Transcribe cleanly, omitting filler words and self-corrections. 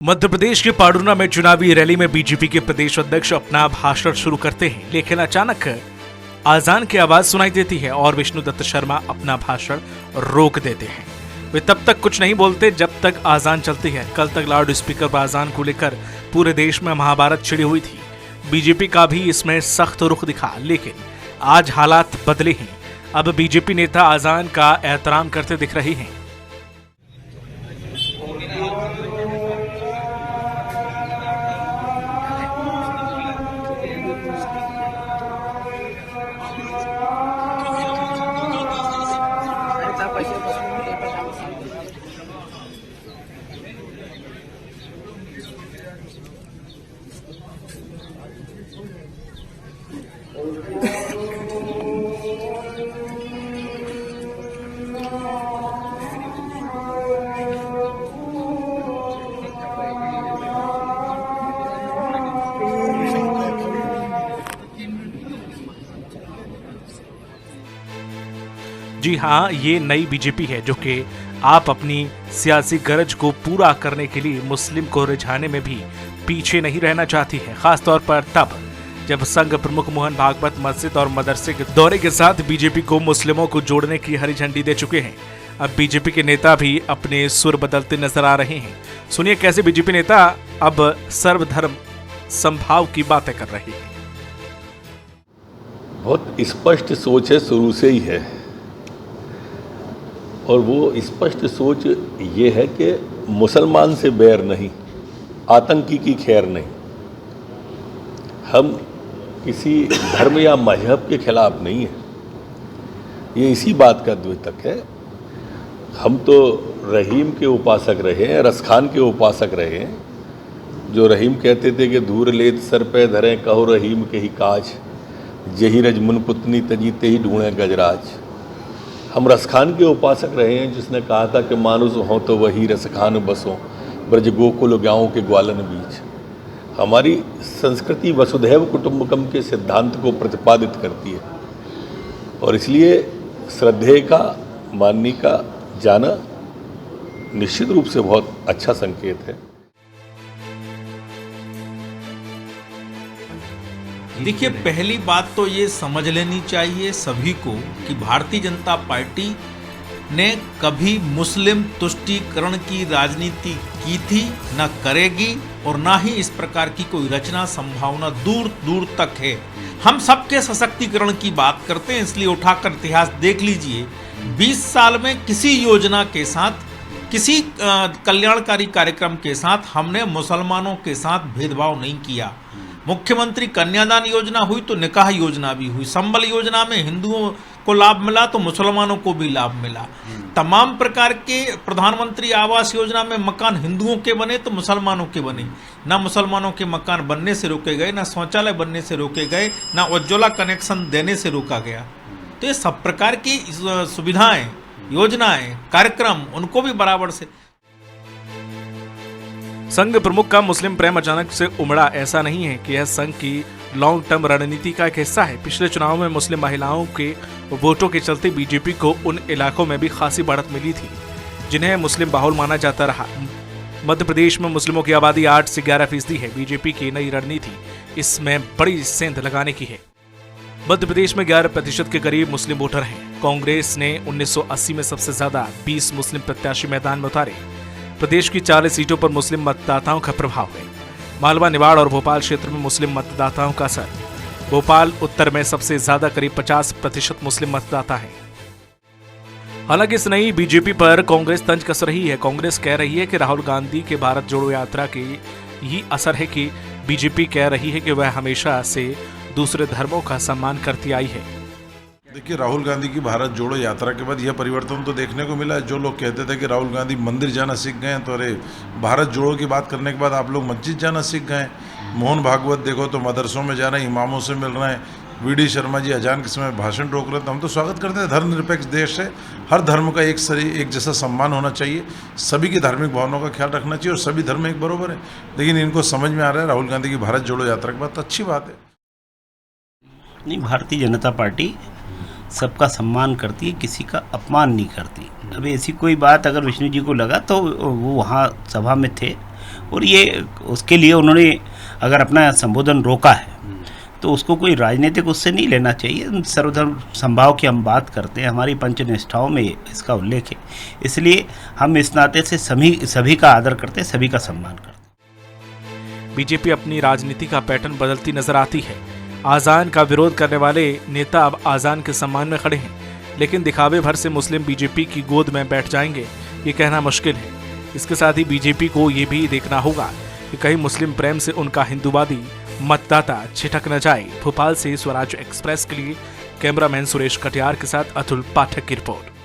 मध्य प्रदेश के पाडुना में चुनावी रैली में बीजेपी के प्रदेश अध्यक्ष अपना भाषण शुरू करते हैं, लेकिन अचानक आजान की आवाज सुनाई देती है और विष्णुदत्त शर्मा अपना भाषण रोक देते हैं। वे तब तक कुछ नहीं बोलते जब तक आजान चलती है। कल तक लाउड स्पीकर पर आजान को लेकर पूरे देश में महाभारत छिड़ी हुई थी। बीजेपी का भी इसमें सख्त रुख दिखा, लेकिन आज हालात बदले हैं। अब बीजेपी नेता आजान का एहतराम करते दिख रहे हैं। जी हाँ, ये नई बीजेपी है जो कि आप अपनी सियासी गरज को पूरा करने के लिए मुस्लिम को रिझाने में भी पीछे नहीं रहना चाहती है। खासतौर पर तब जब संघ प्रमुख मोहन भागवत मस्जिद और मदरसे के दौरे के साथ बीजेपी को मुस्लिमों को जोड़ने की हरी झंडी दे चुके हैं। अब बीजेपी के नेता भी अपने सुर बदलते नजर आ रहे हैं। सुनिए कैसे बीजेपी नेता अब सर्वधर्म समभाव की बातें कर रहे हैं। बहुत स्पष्ट सोच है, शुरू से ही है, और वो स्पष्ट सोच ये है कि मुसलमान से बैर नहीं, आतंकी की खैर नहीं। हम किसी धर्म या मजहब के खिलाफ नहीं है, ये इसी बात का द्योतक है। हम तो रहीम के उपासक रहे हैं, रसखान के उपासक रहे हैं, जो रहीम कहते थे कि धूर लेत सर पे धरें कहो रहीम के ही काज, जही रजमुन पुतनी तजी ते ही ढूंढे गजराज। हम रसखान के उपासक रहे हैं, जिसने कहा था कि मानुस हो तो वही रसखान बसो, ब्रज गोकुल गाँव के ग्वालन बीच। हमारी संस्कृति वसुधैव कुटुंबकम के सिद्धांत को प्रतिपादित करती है, और इसलिए श्रद्धेय का, माननी का जाना निश्चित रूप से बहुत अच्छा संकेत है। देखिए, पहली बात तो ये समझ लेनी चाहिए सभी को कि भारतीय जनता पार्टी ने कभी मुस्लिम तुष्टीकरण की राजनीति की थी, न करेगी, और ना ही इस प्रकार की कोई रचना संभावना दूर दूर तक है। हम सबके सशक्तिकरण की बात करते हैं, इसलिए उठाकर इतिहास देख लीजिए। 20 साल में किसी योजना के साथ, किसी कल्याणकारी कार्यक्रम के साथ हमने मुसलमानों के साथ भेदभाव नहीं किया। मुख्यमंत्री कन्यादान योजना हुई तो निकाह योजना भी हुई। संबल योजना में हिंदुओं को लाभ मिला तो मुसलमानों को भी लाभ मिला। तमाम प्रकार के प्रधानमंत्री आवास योजना में मकान हिंदुओं के बने तो मुसलमानों के बने। ना मुसलमानों के मकान बनने से रोके गए, ना शौचालय बनने से रोके गए, ना उज्ज्वला कनेक्शन देने से रोका गया। तो ये सब प्रकार की सुविधाएं, योजनाएं, कार्यक्रम उनको भी बराबर से। संघ प्रमुख का मुस्लिम प्रेम अचानक से उमड़ा, ऐसा नहीं है कि यह संघ की लॉन्ग टर्म रणनीति का एक हिस्सा है। पिछले चुनाव में मुस्लिम महिलाओं के वोटों के चलते बीजेपी को उन इलाकों में भी खासी बढ़त मिली थी जिन्हें मुस्लिम बाहुल माना जाता रहा। मध्य प्रदेश में मुस्लिमों की आबादी 8 से 11% है। बीजेपी की नई रणनीति इसमें बड़ी सेंध लगाने की है। मध्य प्रदेश में 11% के करीब मुस्लिम वोटर हैं। कांग्रेस ने 1980 में सबसे ज्यादा 20 मुस्लिम प्रत्याशी मैदान में उतारे। प्रदेश की 40 सीटों पर मुस्लिम मतदाताओं का प्रभाव है। मालवा, निवाड़ और भोपाल क्षेत्र में मुस्लिम मतदाताओं का असर। भोपाल उत्तर में सबसे ज्यादा करीब 50% मुस्लिम मतदाता हैं। हालांकि इस नई बीजेपी पर कांग्रेस तंज कस रही है। कांग्रेस कह रही है कि राहुल गांधी के भारत जोड़ो यात्रा के यही असर है कि बीजेपी कह रही है कि वह हमेशा से दूसरे धर्मों का सम्मान करती आई है। देखिए, राहुल गांधी की भारत जोड़ो यात्रा के बाद यह परिवर्तन तो देखने को मिला है। जो लोग कहते थे कि राहुल गांधी मंदिर जाना सीख गए हैं, तो अरे भारत जोड़ो की बात करने के बाद आप लोग मस्जिद जाना सीख गए हैं। मोहन भागवत देखो तो मदरसों में जा रहे हैं, इमामों से मिल रहे हैं। वीडी शर्मा जी अजान के समय भाषण रोक रहे हैं। तो हम तो स्वागत करते हैं। धर्मनिरपेक्ष देश है, हर धर्म का एक जैसा सम्मान होना चाहिए, सभी की धार्मिक भावनाओं का ख्याल रखना चाहिए, और सभी धर्म एक बराबर है। लेकिन इनको समझ में आ रहा है राहुल गांधी की भारत जोड़ो यात्रा के बाद, तो अच्छी बात है। नहीं, भारतीय जनता पार्टी सबका सम्मान करती है, किसी का अपमान नहीं करती। अब ऐसी कोई बात अगर विष्णु जी को लगा तो वो वहाँ सभा में थे, और ये उसके लिए उन्होंने अगर अपना संबोधन रोका है तो उसको कोई राजनीतिक उससे नहीं लेना चाहिए। सर्वधर्म समभाव की हम बात करते हैं, हमारी पंचनिष्ठाओं में इसका उल्लेख है, इसलिए हम इस नाते से सभी का आदर करते हैं, सभी का सम्मान करते हैं। बीजेपी अपनी राजनीति का पैटर्न बदलती नजर आती है। आज़ान का विरोध करने वाले नेता अब आज़ान के सम्मान में खड़े हैं, लेकिन दिखावे भर से मुस्लिम बीजेपी की गोद में बैठ जाएंगे ये कहना मुश्किल है। इसके साथ ही बीजेपी को ये भी देखना होगा कि कहीं मुस्लिम प्रेम से उनका हिंदूवादी मतदाता छिटक न जाए। भोपाल से स्वराज एक्सप्रेस के लिए कैमरामैन सुरेश कटियार के साथ अतुल पाठक की रिपोर्ट।